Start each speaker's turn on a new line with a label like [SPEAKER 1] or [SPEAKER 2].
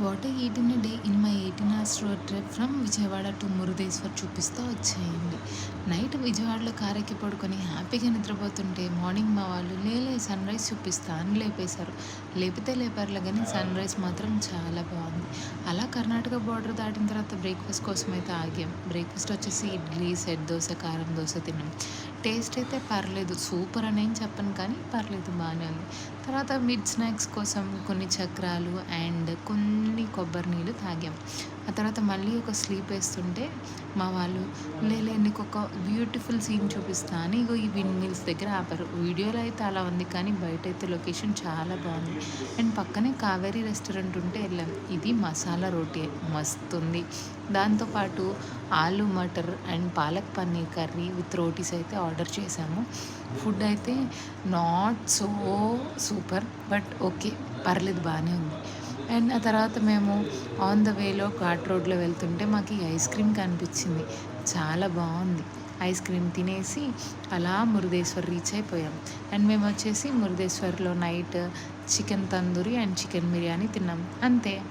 [SPEAKER 1] What I eat in a day in my 18 hours road trip from Vijayawada to Murudeshwar చూపిస్తూ వచ్చేయండి. Night విజయవాడలో కారెక్కి పడుకొని హ్యాపీగా నిద్రపోతుంటే మార్నింగ్ మా వాళ్ళు లేలే సన్ రైజ్ చూపిస్తా అని లేపేశారు. లేపితే లేపారులే కానీ సన్ రైజ్ మాత్రం చాలా బాగుంది. అలా కర్ణాటక బార్డర్ దాటిన తర్వాత బ్రేక్ఫాస్ట్ కోసం అయితే ఆగాం. బ్రేక్ఫాస్ట్ వచ్చేసి ఇడ్లీ, సెట్ దోశ, కారం దోశ తిన్నాం. టేస్ట్ అయితే పర్లేదు, సూపర్ అని ఏం చెప్పను కానీ పర్లేదు, బాగానే ఉంది. తర్వాత మిడ్ స్నాక్స్ కోసం కొన్ని చక్రాలు అండ్ కొన్ని కొబ్బరి నీళ్ళు తాగాం. ఆ తర్వాత మళ్ళీ ఒక స్లీప్ వేస్తుంటే మా వాళ్ళు లేలే నీకు ఒక బ్యూటిఫుల్ సీన్ చూపిస్తా అని ఇగో ఈ విండ్ మిల్స్ దగ్గర ఆపారు. వీడియోలో అయితే అలా ఉంది కానీ బయట అయితే లొకేషన్ చాలా బాగుంది. అండ్ పక్కనే కావేరీ రెస్టారెంట్ ఉంటే వెళ్ళాం. ఇది మసాలా రోటీ మస్తు ఉంది. దాంతోపాటు ఆలు matar and palak paneer curry with rotis అయితే ఆర్డర్ చేశాము. ఫుడ్ అయితే not so super but okay, పర్లేదు, బాగానే ఉంది. అండ్ ఆ తర్వాత మేము ఆన్ ద వేలో ఘాట్ రోడ్లో వెళ్తుంటే మాకు ఈ ఐస్ క్రీమ్ కనిపించింది. చాలా బాగుంది. ఐస్ క్రీమ్ తినేసి అలా మురుదేశ్వర్ రీచ్ అయిపోయాం. అండ్ మేము వచ్చేసి మురుదేశ్వర్లో night chicken tandoori and chicken biryani తిన్నాం, అంతే.